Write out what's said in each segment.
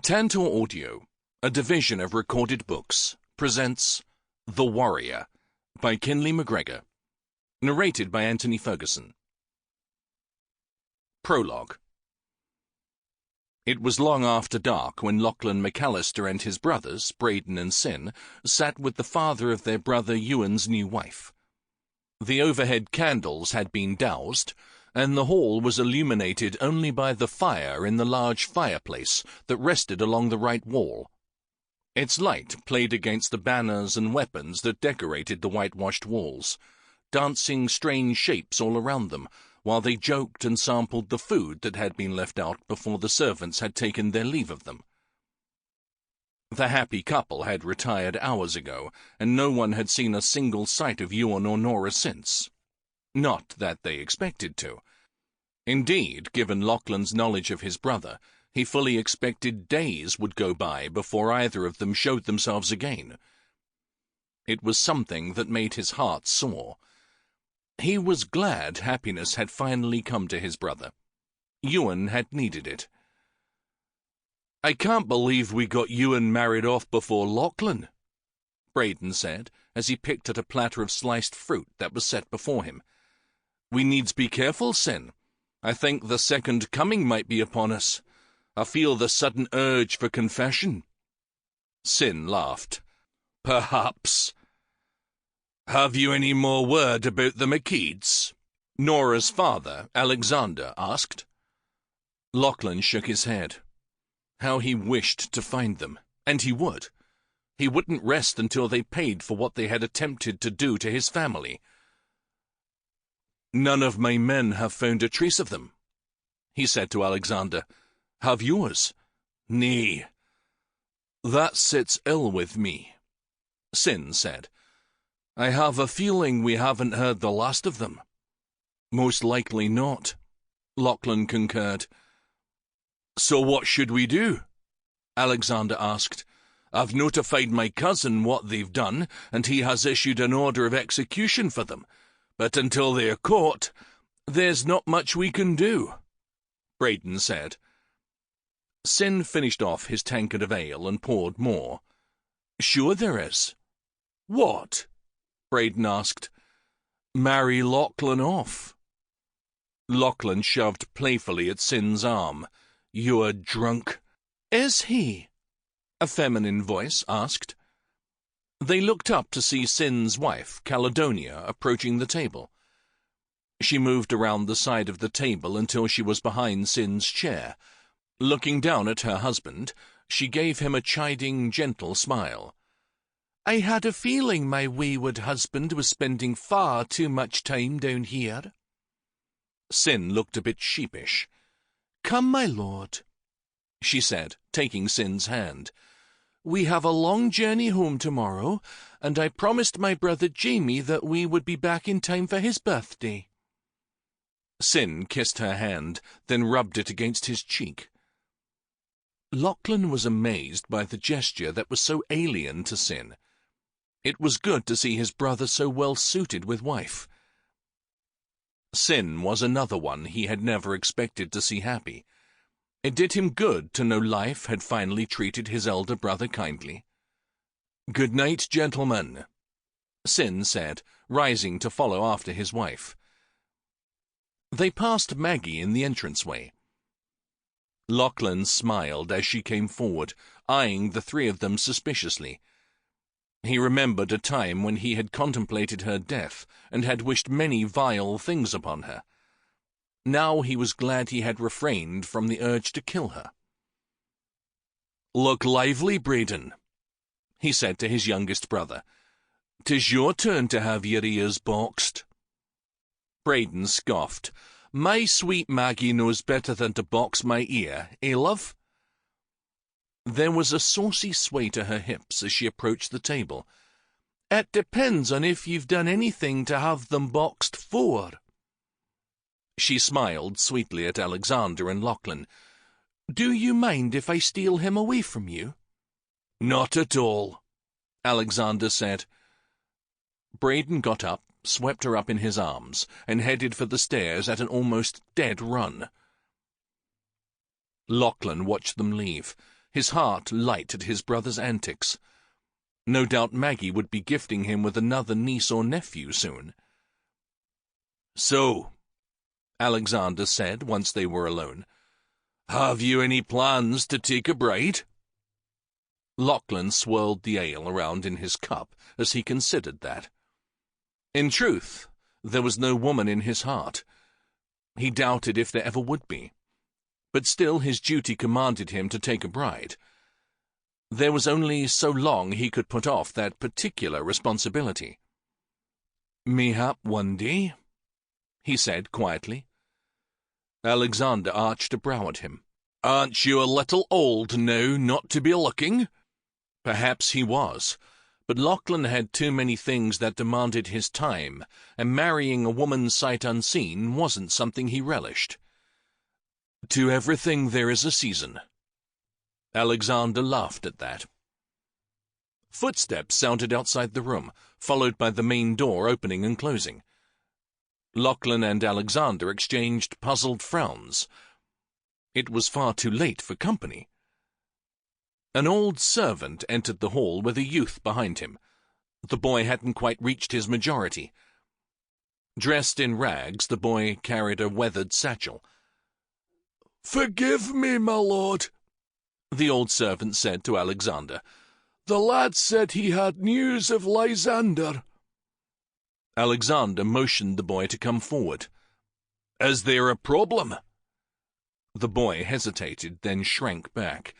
Tantor Audio, a division of Recorded Books, presents The Warrior by Kinley Macgregor, narrated by Antony Ferguson. Prologue. It was long after dark when Lochlan MacAllister and his brothers, Braden and Sin, sat with the father of their brother Ewan's new wife. The overhead candles had been doused, and the hall was illuminated only by the fire in the large fireplace that rested along the right wall. Its light played against the banners and weapons that decorated the whitewashed walls, dancing strange shapes all around them, while they joked and sampled the food that had been left out before the servants had taken their leave of them. The happy couple had retired hours ago, and no one had seen a single sight of Ewan or Nora since. Not that they expected to. Indeed, given Lochlan's knowledge of his brother, he fully expected days would go by before either of them showed themselves again. It was something that made his heart sore. He was glad happiness had finally come to his brother. Ewan had needed it. "I can't believe we got Ewan married off before Lochlan," Braden said, as he picked at a platter of sliced fruit that was set before him. "We needs be careful, Sin. I think the second coming might be upon us. I feel the sudden urge for confession." Sin laughed. "Perhaps. Have you any more word about the McKeeds?" Nora's father, Alexander, asked. Lochlan shook his head. How he wished to find them, and he would. He wouldn't rest until they paid for what they had attempted to do to his family. "None of my men have found a trace of them," he said to Alexander. "Have yours?" "Nay. That sits ill with me," Sin said. "I have a feeling we haven't heard the last of them." "Most likely not," Lochlan concurred. "So what should we do?" Alexander asked. "I've notified my cousin what they've done, and he has issued an order of execution for them. But until they are caught, there's not much we can do," Braden said. Sin finished off his tankard of ale and poured more. "Sure there is." "What?" Braden asked. "Marry Lochlan off." Lochlan shoved playfully at Sin's arm. "You're drunk." "Is he?" a feminine voice asked. They looked up to see Sin's wife, Caledonia, approaching the table. She moved around the side of the table until she was behind Sin's chair. Looking down at her husband, she gave him a chiding, gentle smile. "I had a feeling my wayward husband was spending far too much time down here." Sin looked a bit sheepish. "Come, my lord," she said, taking Sin's hand. "We have a long journey home tomorrow, and I promised my brother Jamie that we would be back in time for his birthday." Sin kissed her hand, then rubbed it against his cheek. Lochlan was amazed by the gesture that was so alien to Sin. It was good to see his brother so well suited with wife. Sin was another one he had never expected to see happy. It did him good to know life had finally treated his elder brother kindly. "Good night, gentlemen," Sin said, rising to follow after his wife. They passed Maggie in the entranceway. Lochlan smiled as she came forward, eyeing the three of them suspiciously. He remembered a time when he had contemplated her death and had wished many vile things upon her. Now he was glad he had refrained from the urge to kill her. "Look lively, Braden," he said to his youngest brother. "'Tis your turn to have your ears boxed." Braden scoffed. "My sweet Maggie knows better than to box my ear, eh, love?" There was a saucy sway to her hips as she approached the table. "It depends on if you've done anything to have them boxed for." She smiled sweetly at Alexander and Lochlan. "Do you mind if I steal him away from you?" "Not at all," Alexander said. Braden got up, swept her up in his arms, and headed for the stairs at an almost dead run. Lochlan watched them leave. his heart light at his brother's antics. No doubt Maggie would be gifting him with another niece or nephew soon. "So," Alexander said once they were alone, "have you any plans to take a bride?" Lochlan swirled the ale around in his cup as he considered that. In truth, there was no woman in his heart. He doubted if there ever would be. But still his duty commanded him to take a bride. There was only so long he could put off that particular responsibility. "Mayhap one day," he said quietly. Alexander arched a brow at him. "Aren't you a little old now not to be looking?" Perhaps he was, but Lochlan had too many things that demanded his time, and marrying a woman sight unseen wasn't something he relished. "To everything there is a season." Alexander laughed at that. Footsteps sounded outside the room, followed by the main door opening and closing. Lochlan and Alexander exchanged puzzled frowns. It was far too late for company. An old servant entered the hall with a youth behind him. The boy hadn't quite reached his majority. Dressed in rags, the boy carried a weathered satchel. "Forgive me, my lord," the old servant said to Alexander. "The lad said he had news of Lysander." Alexander motioned the boy to come forward. "Is there a problem?" The boy hesitated, then shrank back.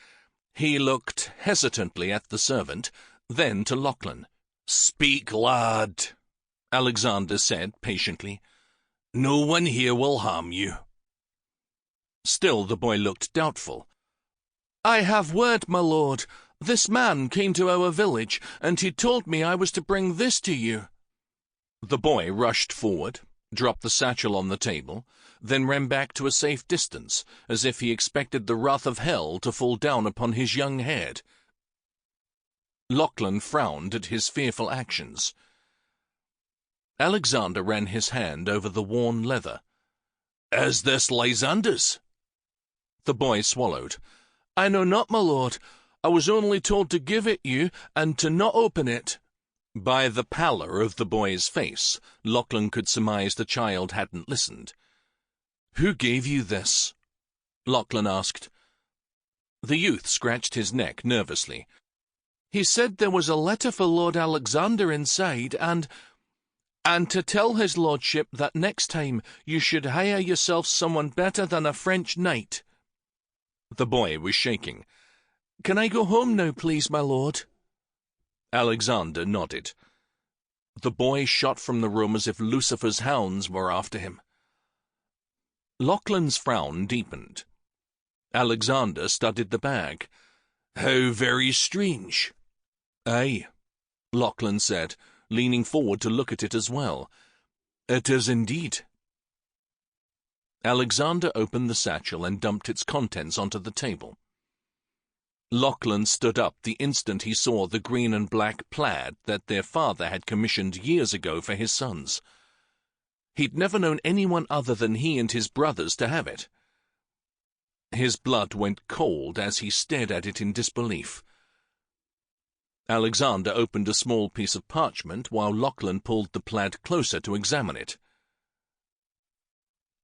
He looked hesitantly at the servant, then to Lochlan. "Speak, lad," Alexander said patiently. "No one here will harm you." Still the boy looked doubtful. "I have word, my lord. This man came to our village, and he told me I was to bring this to you." The boy rushed forward, dropped the satchel on the table, then ran back to a safe distance, as if he expected the wrath of hell to fall down upon his young head. Lochlan frowned at his fearful actions. Alexander ran his hand over the worn leather. "Is this Lysander's?" The boy swallowed. "I know not, my lord. I was only told to give it you, and to not open it." By the pallor of the boy's face, Lochlan could surmise the child hadn't listened. "Who gave you this?" Lochlan asked. The youth scratched his neck nervously. "He said there was a letter for Lord Alexander inside, and to tell his lordship that next time you should hire yourself someone better than a French knight." The boy was shaking. "Can I go home now, please, my lord?" Alexander nodded. The boy shot from the room as if Lucifer's hounds were after him. Lochlan's frown deepened. Alexander studied the bag. "How very strange." "Aye," Lochlan said, leaning forward to look at it as well. "It is indeed." Alexander opened the satchel and dumped its contents onto the table. Lochlan stood up the instant he saw the green and black plaid that their father had commissioned years ago for his sons. He'd never known anyone other than he and his brothers to have it. His blood went cold as he stared at it in disbelief. Alexander opened a small piece of parchment while Lochlan pulled the plaid closer to examine it.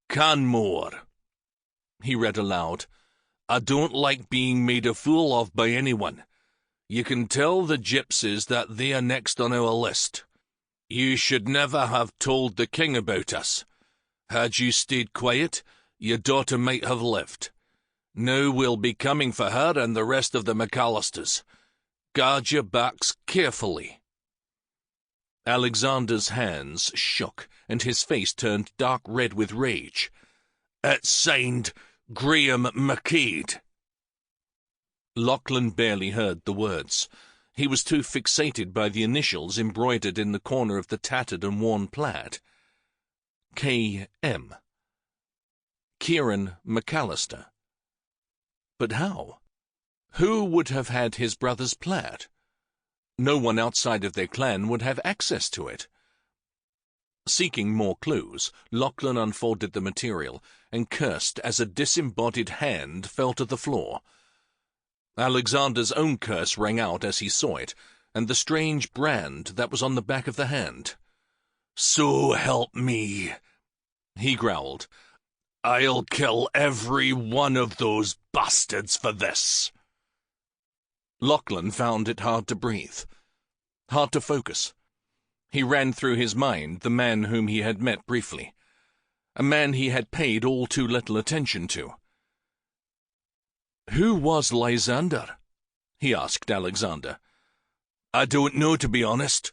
"Canmore," he read aloud. "I don't like being made a fool of by anyone. You can tell the gypsies that they are next on our list. You should never have told the king about us. Had you stayed quiet, your daughter might have lived. Now we'll be coming for her and the rest of the MacAllisters. Guard your backs carefully." Alexander's hands shook, and his face turned dark red with rage. "It's signed Graham MacAid." Lochlan barely heard the words. He was too fixated by the initials embroidered in the corner of the tattered and worn plaid. K.M. Kieran MacAllister. But how? Who would have had his brother's plaid? No one outside of their clan would have access to it. Seeking more clues, Lochlan unfolded the material and cursed as a disembodied hand fell to the floor. Alexander's own curse rang out as he saw it, and the strange brand that was on the back of the hand. "So help me," he growled. "I'll kill every one of those bastards for this." Lochlan found it hard to breathe, hard to focus. He ran through his mind the man whom he had met briefly, a man he had paid all too little attention to. "Who was Lysander?" he asked Alexander. "I don't know, to be honest.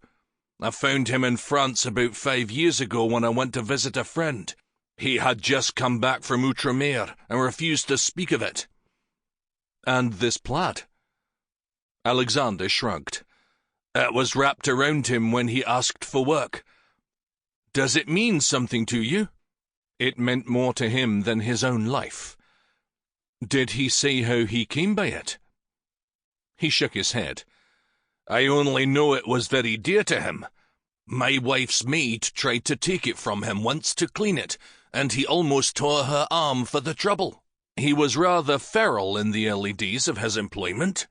I found him in France about 5 years ago when I went to visit a friend. He had just come back from Outremer and refused to speak of it." "And this plaid?" Alexander shrugged. "It was wrapped around him when he asked for work. Does it mean something to you?" It meant more to him than his own life. "Did he say how he came by it?" He shook his head. "I only know it was very dear to him. My wife's maid tried to take it from him once to clean it, and he almost tore her arm for the trouble. He was rather feral in the early days of his employment."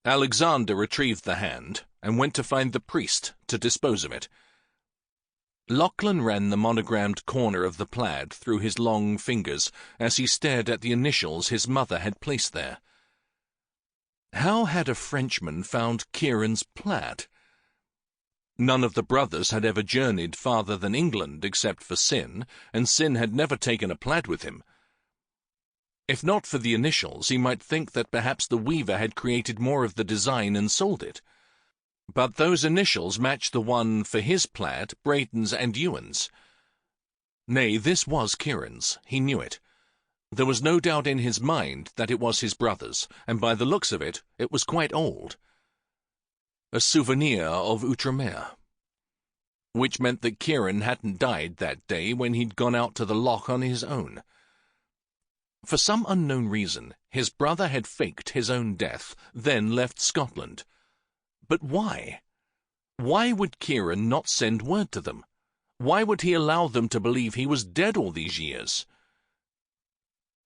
Alexander retrieved the hand and went to find the priest to dispose of it. Lochlan ran the monogrammed corner of the plaid through his long fingers as he stared at the initials his mother had placed there. How had a Frenchman found Kieran's plaid? None of the brothers had ever journeyed farther than England except for Sin, and Sin had never taken a plaid with him. If not for the initials, he might think that perhaps the weaver had created more of the design and sold it. But those initials matched the one for his plaid, Brayton's and Ewan's. Nay, this was Kieran's. He knew it. There was no doubt in his mind that it was his brother's, and by the looks of it, it was quite old. A souvenir of Outremer. Which meant that Kieran hadn't died that day when he'd gone out to the loch on his own. For some unknown reason, his brother had faked his own death, then left Scotland. But why? Why would Kieran not send word to them? Why would he allow them to believe he was dead all these years?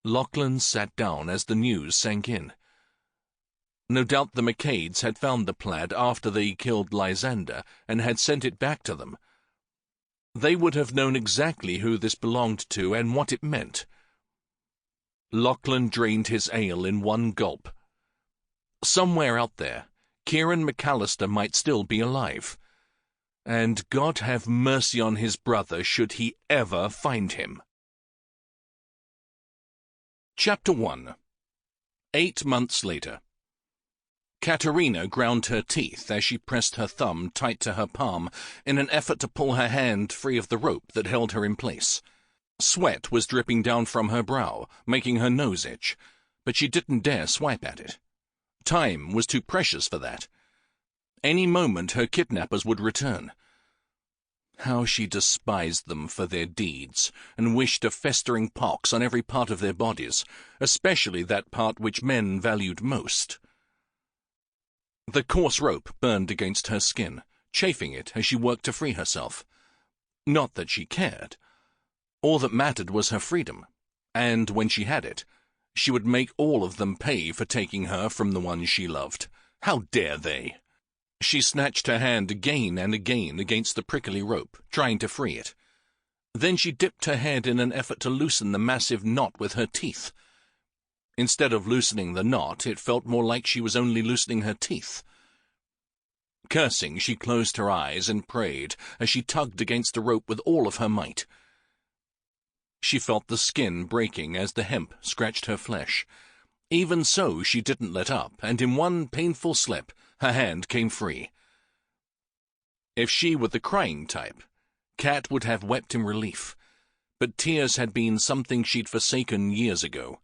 Lochlan sat down as the news sank in. No doubt the MacCades had found the plaid after they killed Lysander and had sent it back to them. They would have known exactly who this belonged to and what it meant. Lochlan drained his ale in one gulp. Somewhere out there, Kieran MacAllister might still be alive. And God have mercy on his brother should he ever find him. Chapter 1. 8 months later. Catarina ground her teeth as she pressed her thumb tight to her palm in an effort to pull her hand free of the rope that held her in place. Sweat was dripping down from her brow, making her nose itch, but she didn't dare swipe at it. Time was too precious for that. Any moment her kidnappers would return. How she despised them for their deeds, and wished a festering pox on every part of their bodies, especially that part which men valued most. The coarse rope burned against her skin, chafing it as she worked to free herself. Not that she cared. All that mattered was her freedom, and when she had it, she would make all of them pay for taking her from the one she loved. How dare they? She snatched her hand again and again against the prickly rope, trying to free it. Then she dipped her head in an effort to loosen the massive knot with her teeth. Instead of loosening the knot, it felt more like she was only loosening her teeth. Cursing, she closed her eyes and prayed as she tugged against the rope with all of her might. She felt the skin breaking as the hemp scratched her flesh. Even so, she didn't let up, and in one painful slip, her hand came free. If she were the crying type, Cat would have wept in relief, but tears had been something she'd forsaken years ago.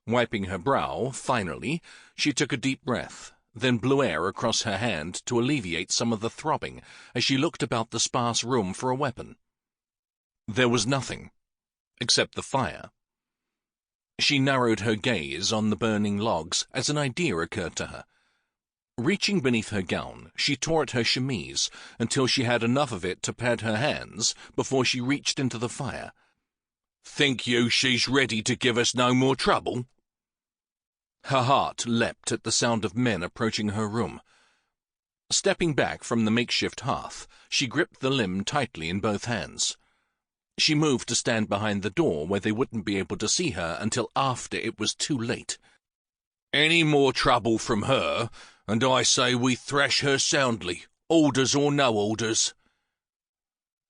Wiping her brow, finally, she took a deep breath, then blew air across her hand to alleviate some of the throbbing as she looked about the sparse room for a weapon. There was nothing, except the fire. She narrowed her gaze on the burning logs as an idea occurred to her. Reaching beneath her gown, she tore at her chemise until she had enough of it to pad her hands before she reached into the fire. "Think you she's ready to give us no more trouble?" Her heart leapt at the sound of men approaching her room. Stepping back from the makeshift hearth, she gripped the limb tightly in both hands. She moved to stand behind the door where they wouldn't be able to see her until after it was too late. "Any more trouble from her, and I say we thrash her soundly, orders or no orders."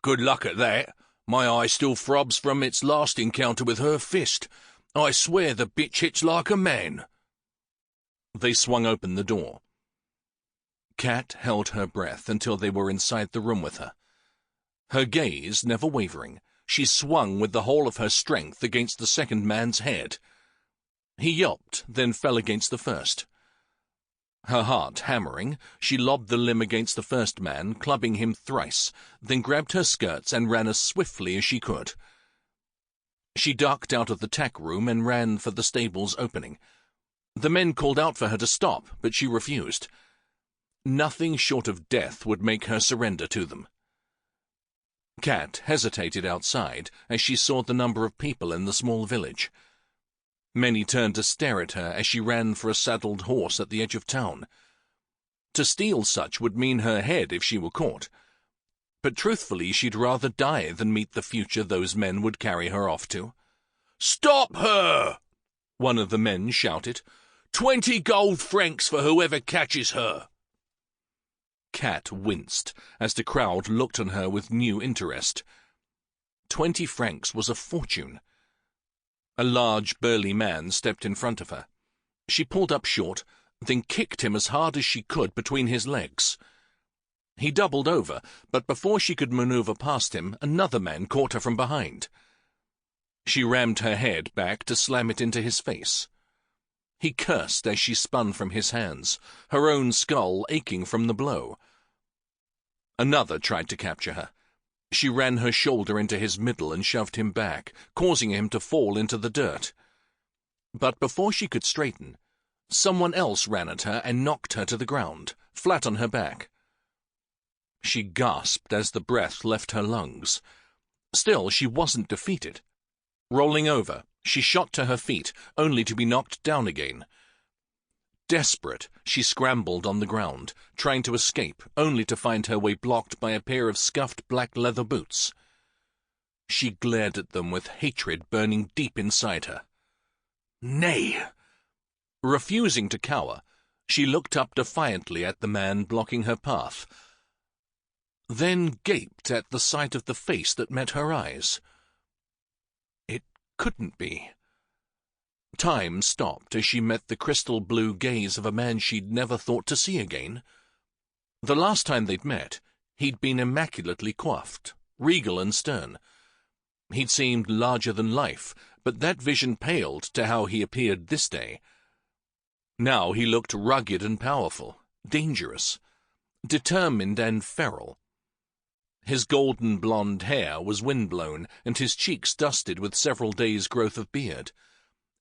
"Good luck at that. My eye still throbs from its last encounter with her fist. I swear the bitch hits like a man." They swung open the door. Cat held her breath until they were inside the room with her. Her gaze never wavering, she swung with the whole of her strength against the second man's head. He yelped, then fell against the first. Her heart hammering, she lobbed the limb against the first man, clubbing him thrice, then grabbed her skirts and ran as swiftly as she could. She ducked out of the tack room and ran for the stable's opening. The men called out for her to stop, but she refused. Nothing short of death would make her surrender to them. Cat hesitated outside as she saw the number of people in the small village. Many turned to stare at her as she ran for a saddled horse at the edge of town. To steal such would mean her head if she were caught. But truthfully, she'd rather die than meet the future those men would carry her off to. "Stop her!" one of the men shouted. 20 gold francs for whoever catches her." Cat winced as the crowd looked on her with new interest. 20 francs was a fortune. A large, burly man stepped in front of her. She pulled up short, then kicked him as hard as she could between his legs. He doubled over, but before she could maneuver past him, another man caught her from behind. She rammed her head back to slam it into his face. He cursed as she spun from his hands, her own skull aching from the blow. Another tried to capture her. She ran her shoulder into his middle and shoved him back, causing him to fall into the dirt. But before she could straighten, someone else ran at her and knocked her to the ground, flat on her back. She gasped as the breath left her lungs. Still, she wasn't defeated. Rolling over, she shot to her feet, only to be knocked down again. Desperate, she scrambled on the ground, trying to escape, only to find her way blocked by a pair of scuffed black leather boots. She glared at them with hatred burning deep inside her. "Nay!" Refusing to cower, she looked up defiantly at the man blocking her path, then gaped at the sight of the face that met her eyes. It couldn't be. Time stopped as she met the crystal blue gaze of a man she'd never thought to see again. The last time they'd met, he'd been immaculately coiffed, regal and stern. He'd seemed larger than life, but that vision paled to how he appeared this day. Now he looked rugged and powerful, dangerous, determined and feral. His golden blonde hair was windblown, and his cheeks dusted with several days' growth of beard.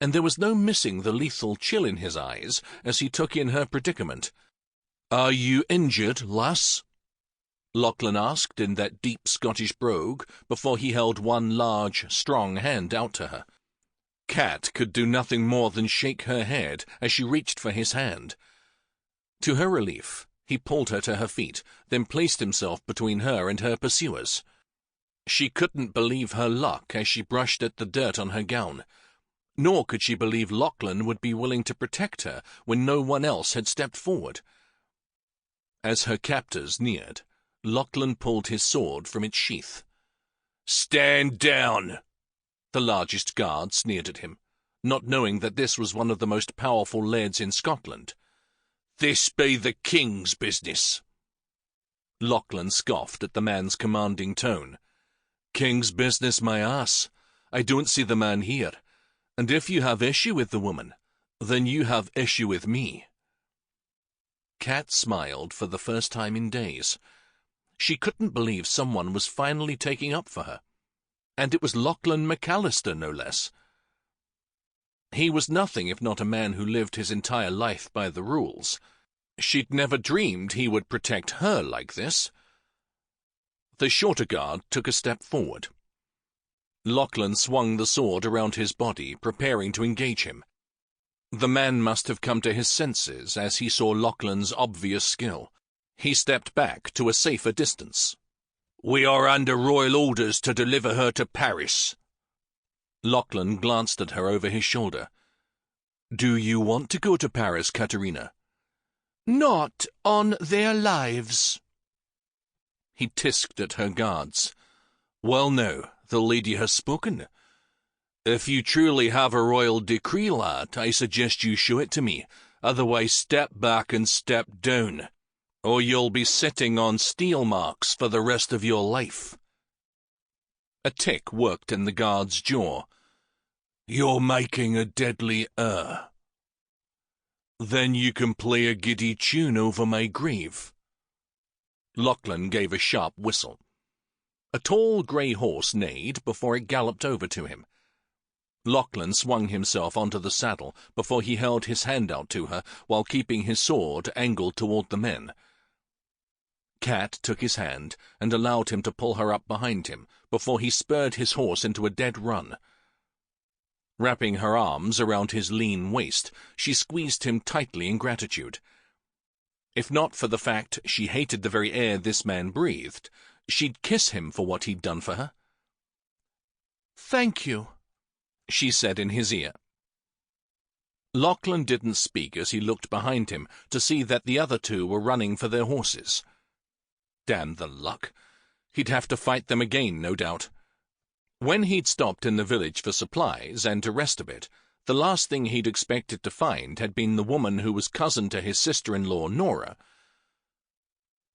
And there was no missing the lethal chill in his eyes as he took in her predicament. "Are you injured, lass?" Lochlan asked in that deep Scottish brogue before he held one large, strong hand out to her. Cat could do nothing more than shake her head as she reached for his hand. To her relief, he pulled her to her feet, then placed himself between her and her pursuers. She couldn't believe her luck as she brushed at the dirt on her gown. Nor could she believe Lochlan would be willing to protect her when no one else had stepped forward. As her captors neared, Lochlan pulled his sword from its sheath. "Stand down!" The largest guard sneered at him, not knowing that this was one of the most powerful lairds in Scotland. "This be the king's business." Lochlan scoffed at the man's commanding tone. "King's business, my ass. I don't see the man here. And if you have issue with the woman, then you have issue with me." Cat smiled for the first time in days. She couldn't believe someone was finally taking up for her. And it was Lochlan MacAllister, no less. He was nothing if not a man who lived his entire life by the rules. She'd never dreamed he would protect her like this. The shorter guard took a step forward. Lochlan swung the sword around his body, preparing to engage him. The man must have come to his senses as he saw Lochlan's obvious skill. He stepped back to a safer distance. "We are under royal orders to deliver her to Paris." Lochlan glanced at her over his shoulder. "Do you want to go to Paris, Catarina?" "Not on their lives." He tisked at her guards. "Well, no, the lady has spoken. If you truly have a royal decree, lad, I suggest you show it to me. Otherwise, step back and step down, or you'll be sitting on steel marks for the rest of your life." A tick worked in the guard's jaw. "You're making a deadly error." "Then you can play a giddy tune over my grave." Lochlan gave a sharp whistle. A tall grey horse neighed before it galloped over to him. Lochlan swung himself onto the saddle before he held his hand out to her while keeping his sword angled toward the men. Cat took his hand and allowed him to pull her up behind him before he spurred his horse into a dead run. Wrapping her arms around his lean waist, she squeezed him tightly in gratitude. If not for the fact she hated the very air this man breathed, she'd kiss him for what he'd done for her. "Thank you," she said in his ear. Lochlan didn't speak as he looked behind him to see that the other two were running for their horses. Damn the luck. He'd have to fight them again, no doubt. When he'd stopped in the village for supplies and to rest a bit, the last thing he'd expected to find had been the woman who was cousin to his sister-in-law, Nora.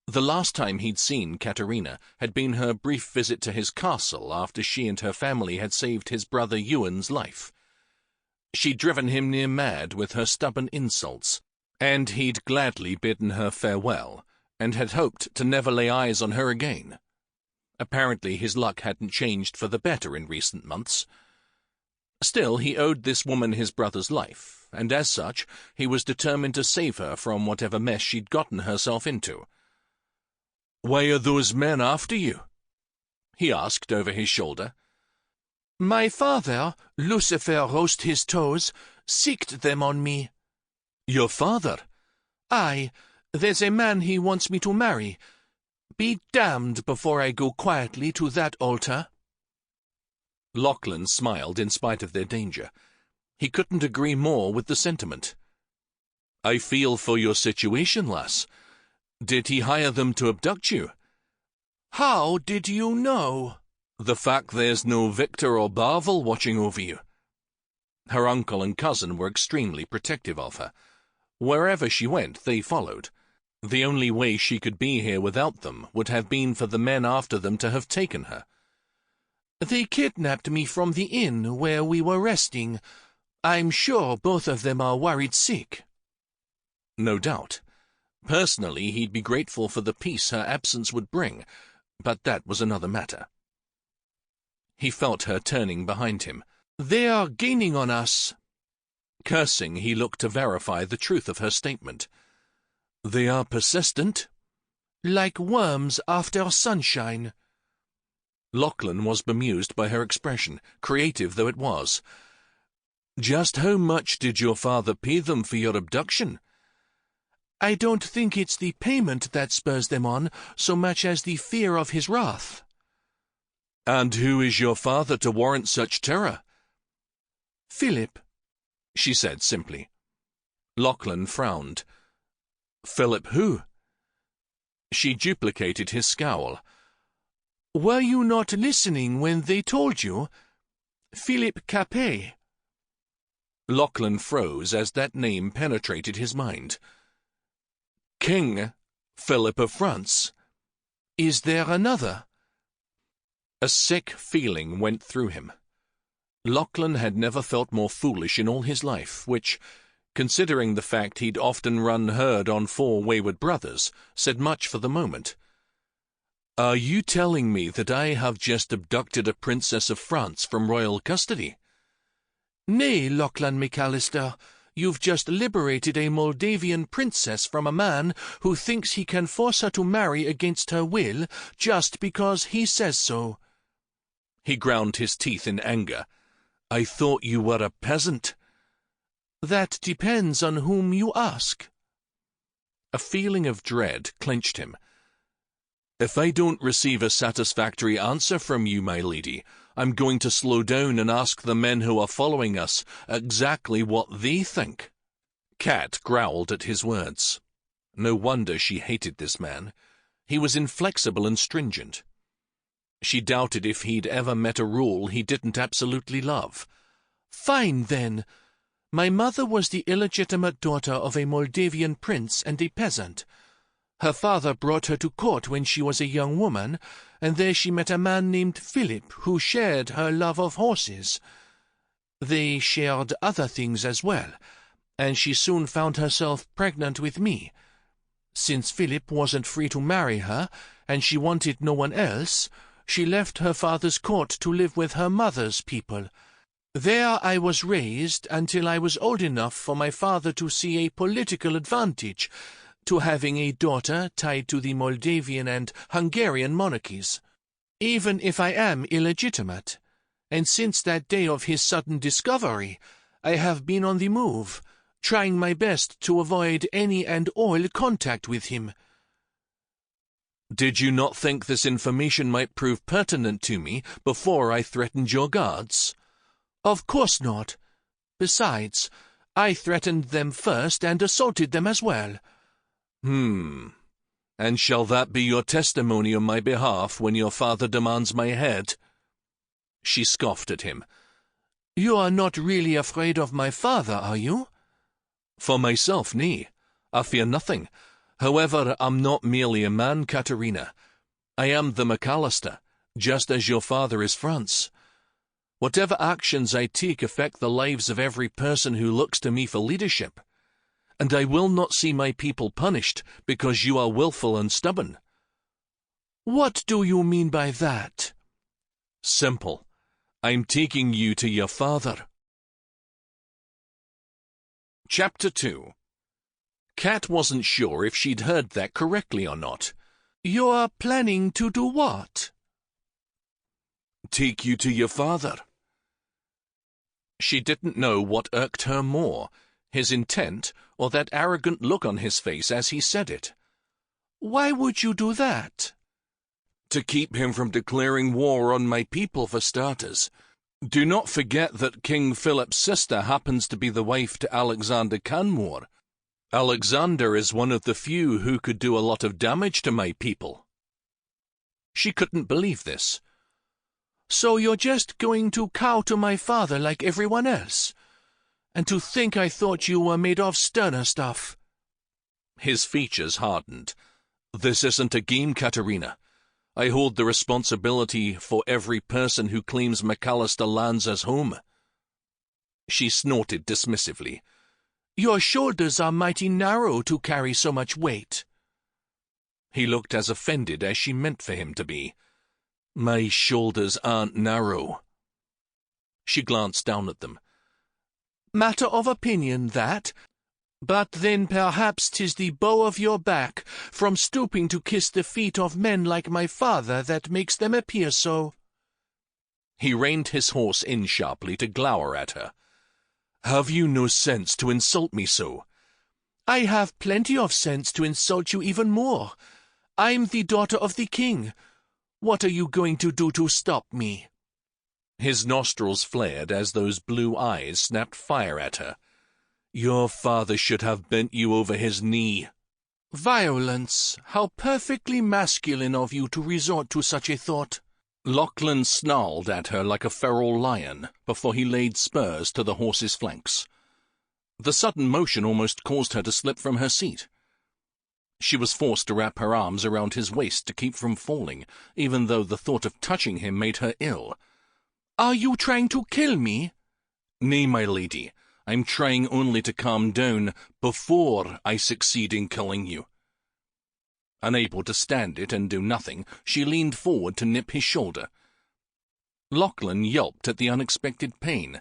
The last time he'd seen Catarina had been her brief visit to his castle after she and her family had saved his brother Ewan's life. She'd driven him near mad with her stubborn insults, and he'd gladly bidden her farewell, and had hoped to never lay eyes on her again. Apparently his luck hadn't changed for the better in recent months. Still, he owed this woman his brother's life, and as such he was determined to save her from whatever mess she'd gotten herself into. "Why are those men after you?" he asked over his shoulder. "My father, Lucifer roast his toes, sicked them on me." "Your father?" "Aye, there's a man he wants me to marry. Be damned before I go quietly to that altar." Lochlan smiled in spite of their danger. He couldn't agree more with the sentiment. "I feel for your situation, lass. Did he hire them to abduct you?" "How did you know?" "The fact there's no Victor or Barvel watching over you." Her uncle and cousin were extremely protective of her. Wherever she went, they followed. The only way she could be here without them would have been for the men after them to have taken her. "They kidnapped me from the inn where we were resting. I'm sure both of them are worried sick." No doubt. Personally, he'd be grateful for the peace her absence would bring, but that was another matter. He felt her turning behind him. "They are gaining on us." Cursing, he looked to verify the truth of her statement. "They are persistent?" "Like worms after sunshine." Lochlan was bemused by her expression, creative though it was. "Just how much did your father pay them for your abduction?" "I don't think it's the payment that spurs them on so much as the fear of his wrath." "And who is your father to warrant such terror?" "Philip," she said simply. Lochlan frowned. "Philip who?" She duplicated his scowl. "Were you not listening when they told you? Philip Capet." Lochlan froze as that name penetrated his mind. "King Philip of France." "Is there another?" A sick feeling went through him. Lochlan had never felt more foolish in all his life, which, considering the fact he'd often run herd on 4 wayward brothers, said much for the moment. "Are you telling me that I have just abducted a princess of France from royal custody?" "Nay, Lochlan MacAllister, you've just liberated a Moldavian princess from a man who thinks he can force her to marry against her will just because he says so." He ground his teeth in anger. "I thought you were a peasant." That depends on whom you ask. A feeling of dread clenched him. If I don't receive a satisfactory answer from you, my lady, I'm going to slow down and ask the men who are following us exactly what they think. Cat growled at his words. No wonder she hated this man. He was inflexible and stringent. She doubted if he'd ever met a rule he didn't absolutely love. Fine, then. My mother was the illegitimate daughter of a Moldavian prince and a peasant. Her father brought her to court when she was a young woman, and there she met a man named Philip who shared her love of horses. They shared other things as well, and she soon found herself pregnant with me. Since Philip wasn't free to marry her, and she wanted no one else, she left her father's court to live with her mother's people. There I was raised until I was old enough for my father to see a political advantage to having a daughter tied to the Moldavian and Hungarian monarchies, even if I am illegitimate. And since that day of his sudden discovery, I have been on the move, trying my best to avoid any and all contact with him. Did you not think this information might prove pertinent to me before I threatened your guards? Of course not. Besides, I threatened them first and assaulted them as well. And shall that be your testimony on my behalf when your father demands my head? She scoffed at him. You are not really afraid of my father, are you? For myself, nay. I fear nothing. However, I'm not merely a man, Catarina. I am the MacAllister, just as your father is France. Whatever actions I take affect the lives of every person who looks to me for leadership. And I will not see my people punished because you are willful and stubborn. What do you mean by that? Simple. I'm taking you to your father. Chapter 2. Cat wasn't sure if she'd heard that correctly or not. You're planning to do what? Take you to your father. She didn't know what irked her more, his intent or that arrogant look on his face as he said it. Why would you do that? To keep him from declaring war on my people, for starters. Do not forget that King Philip's sister happens to be the wife to Alexander Canmore. Alexander is one of the few who could do a lot of damage to my people. She couldn't believe this. So you're just going to cow to my father like everyone else? And to think I thought you were made of sterner stuff. His features hardened. This isn't a game, Catarina. I hold the responsibility for every person who claims MacAllister lands as home. She snorted dismissively. Your shoulders are mighty narrow to carry so much weight. He looked as offended as she meant for him to be. My shoulders aren't narrow. She glanced down at them. Matter of opinion, that. But then perhaps 'tis the bow of your back, from stooping to kiss the feet of men like my father, that makes them appear so. He reined his horse in sharply to glower at her. Have you no sense to insult me so? I have plenty of sense to insult you even more. I'm the daughter of the king. What are you going to do to stop me? His nostrils flared as those blue eyes snapped fire at her. Your father should have bent you over his knee. Violence! How perfectly masculine of you to resort to such a thought. Lochlan snarled at her like a feral lion before he laid spurs to the horse's flanks. The sudden motion almost caused her to slip from her seat. She was forced to wrap her arms around his waist to keep from falling, even though the thought of touching him made her ill. Are you trying to kill me? Nay, my lady. I'm trying only to calm down before I succeed in killing you. Unable to stand it and do nothing, she leaned forward to nip his shoulder. Lochlan yelped at the unexpected pain.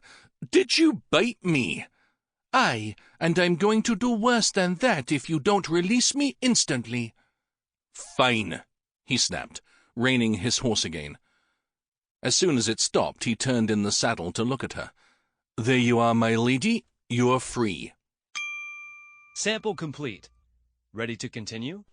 Did you bite me? Aye, and I'm going to do worse than that if you don't release me instantly. Fine, he snapped, reining his horse again. As soon as it stopped, he turned in the saddle to look at her. There you are, my lady. You're free. Sample complete. Ready to continue?